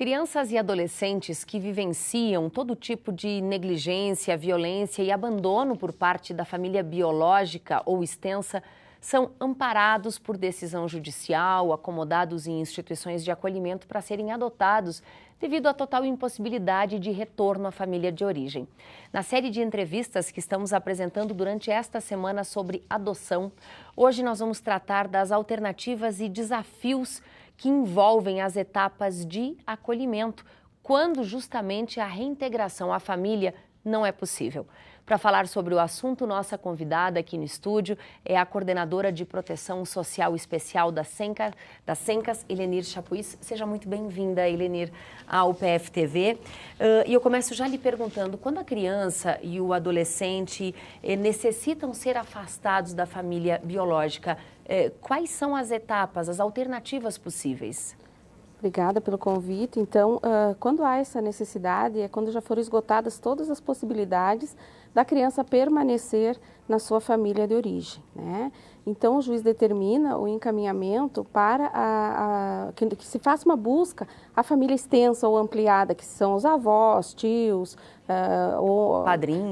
Crianças e adolescentes que vivenciam todo tipo de negligência, violência e abandono por parte da família biológica ou extensa são amparados por decisão judicial, acomodados em instituições de acolhimento para serem adotados devido à total impossibilidade de retorno à família de origem. Na série de entrevistas que estamos apresentando durante esta semana sobre adoção, hoje nós vamos tratar das alternativas e desafios que envolvem as etapas de acolhimento, quando justamente a reintegração à família não é possível. Para falar sobre o assunto, nossa convidada aqui no estúdio é a coordenadora de Proteção Social Especial da Sencas, Helenir Chapuis. Seja muito bem-vinda, Helenir, ao PFTV. E eu começo já lhe perguntando, quando a criança e o adolescente necessitam ser afastados da família biológica, quais são as etapas, as alternativas possíveis? Obrigada pelo convite. Então, quando há essa necessidade, é quando já foram esgotadas todas as possibilidades da criança permanecer na sua família de origem, né? Então, o juiz determina o encaminhamento para que se faça uma busca à família extensa ou ampliada, que são os avós, tios, ou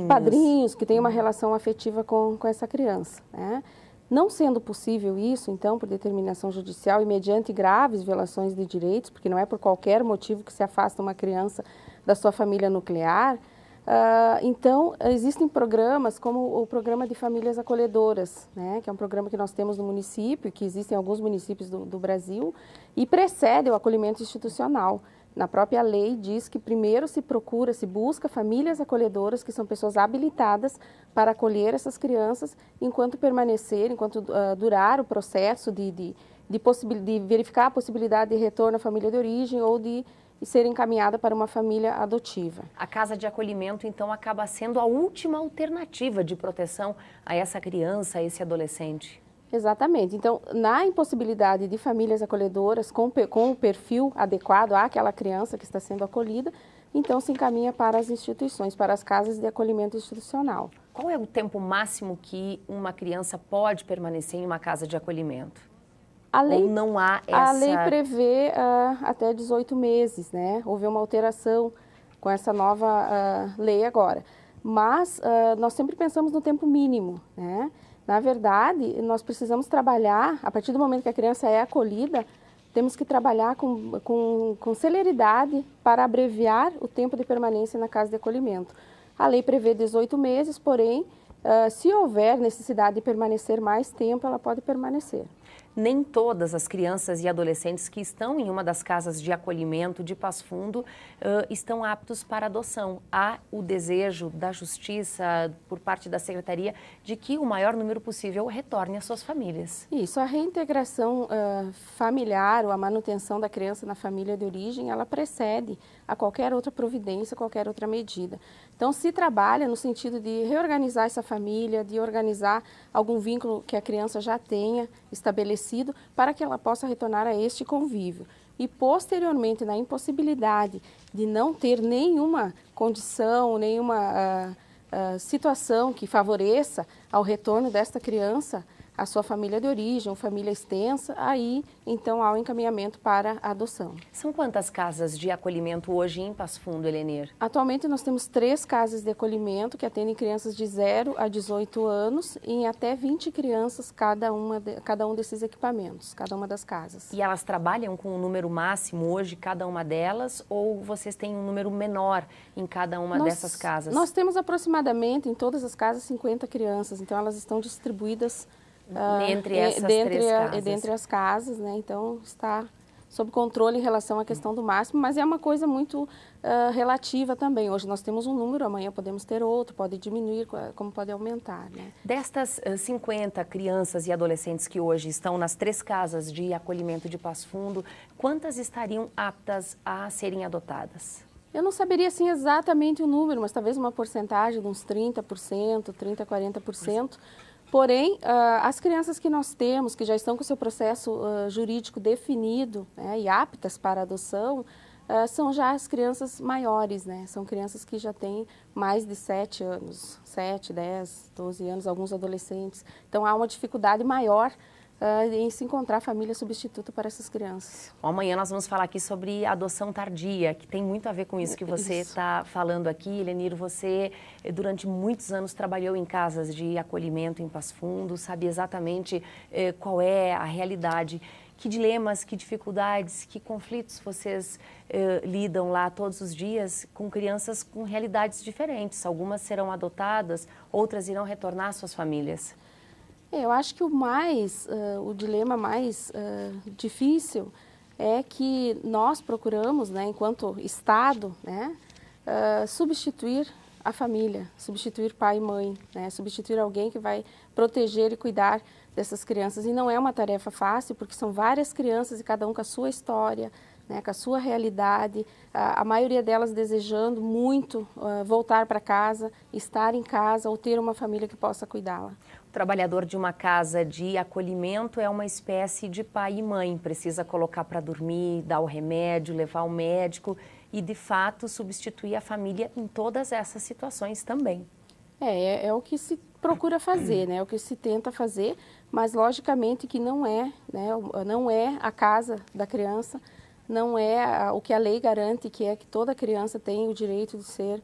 padrinhos que têm uma relação afetiva com essa criança, né? Não sendo possível isso, então, por determinação judicial e mediante graves violações de direitos, porque não é por qualquer motivo que se afasta uma criança da sua família nuclear, então, existem programas como o Programa de Famílias Acolhedoras, né, que é um programa que nós temos no município, que existe em alguns municípios do Brasil, e precede o acolhimento institucional. Na própria lei diz que primeiro se busca famílias acolhedoras, que são pessoas habilitadas para acolher essas crianças, enquanto durar o processo de verificar a possibilidade de retorno à família de origem ou de ser encaminhada para uma família adotiva. A casa de acolhimento, então, acaba sendo a última alternativa de proteção a essa criança, a esse adolescente. Exatamente. Então, na impossibilidade de famílias acolhedoras com o perfil adequado àquela criança que está sendo acolhida, então se encaminha para as instituições, para as casas de acolhimento institucional. Qual é o tempo máximo que uma criança pode permanecer em uma casa de acolhimento? Ou não há essa... A lei prevê até 18 meses, né? Houve uma alteração com essa nova lei agora. Mas nós sempre pensamos no tempo mínimo, né? Na verdade, nós precisamos trabalhar, a partir do momento que a criança é acolhida, temos que trabalhar com celeridade para abreviar o tempo de permanência na casa de acolhimento. A lei prevê 18 meses, porém, se houver necessidade de permanecer mais tempo, ela pode permanecer. Nem todas as crianças e adolescentes que estão em uma das casas de acolhimento de Passo Fundo estão aptos para adoção. Há o desejo da Justiça, por parte da Secretaria, de que o maior número possível retorne às suas famílias. Isso, a reintegração familiar ou a manutenção da criança na família de origem, ela precede a qualquer outra providência, qualquer outra medida. Então, se trabalha no sentido de reorganizar essa família, de organizar algum vínculo que a criança já tenha estabelecido para que ela possa retornar a este convívio. E, posteriormente, na impossibilidade de não ter nenhuma condição, nenhuma situação que favoreça ao retorno desta criança à sua família de origem ou família extensa, aí, então, há o encaminhamento para a adoção. São quantas casas de acolhimento hoje em Passo Fundo, Helenir? Atualmente, nós temos 3 casas de acolhimento que atendem crianças de 0 a 18 anos e em até 20 crianças cada um desses equipamentos, cada uma das casas. E elas trabalham com um número máximo hoje, cada uma delas, ou vocês têm um número menor em cada uma dessas casas? Nós temos aproximadamente, em todas as casas, 50 crianças, então elas estão distribuídas entre essas 3 casas. Dentre as casas, né? Então está sob controle em relação à questão do máximo, mas é uma coisa muito relativa também. Hoje nós temos um número, amanhã podemos ter outro, pode diminuir, como pode aumentar, né? Destas 50 crianças e adolescentes que hoje estão nas 3 casas de acolhimento de Passo Fundo, quantas estariam aptas a serem adotadas? Eu não saberia assim exatamente o número, mas talvez uma porcentagem de uns 30%, 30%, 40%. Porém, as crianças que nós temos, que já estão com o seu processo jurídico definido, né, e aptas para adoção, são já as crianças maiores, né? São crianças que já têm mais de 7 anos, 7, 10, 12 anos, alguns adolescentes. Então, há uma dificuldade maior em se encontrar família substituta para essas crianças. Amanhã nós vamos falar aqui sobre adoção tardia, que tem muito a ver com isso que você está falando aqui. Helenir, você durante muitos anos trabalhou em casas de acolhimento em Passo Fundo, sabe exatamente qual é a realidade. Que dilemas, que dificuldades, que conflitos vocês lidam lá todos os dias com crianças com realidades diferentes. Algumas serão adotadas, outras irão retornar às suas famílias. Eu acho que o dilema mais difícil é que nós procuramos, né, enquanto Estado, né, substituir a família, substituir pai e mãe, né, substituir alguém que vai proteger e cuidar dessas crianças. E não é uma tarefa fácil, porque são várias crianças e cada um com a sua história, né, com a sua realidade, a maioria delas desejando muito voltar para casa, estar em casa ou ter uma família que possa cuidá-la. O trabalhador de uma casa de acolhimento é uma espécie de pai e mãe, precisa colocar para dormir, dar o remédio, levar ao médico e, de fato, substituir a família em todas essas situações também. É o que se procura fazer, né? É o que se tenta fazer, mas logicamente que não é, né? Não é a casa da criança, não é o que a lei garante, que é que toda criança tem o direito de ser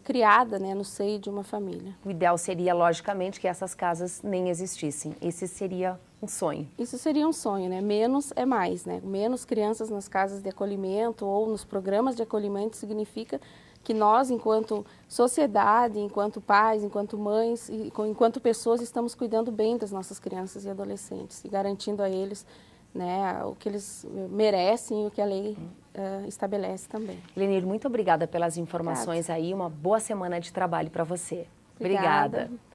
criada, né, no seio de uma família. O ideal seria, logicamente, que essas casas nem existissem. Esse seria um sonho. Isso seria um sonho, né? Menos é mais, né? Menos crianças nas casas de acolhimento ou nos programas de acolhimento significa que nós, enquanto sociedade, enquanto pais, enquanto mães, enquanto pessoas, estamos cuidando bem das nossas crianças e adolescentes e garantindo a eles, né, o que eles merecem e o que a lei estabelece também. Helenir, muito obrigada pelas informações aí. Uma boa semana de trabalho para você. Obrigada.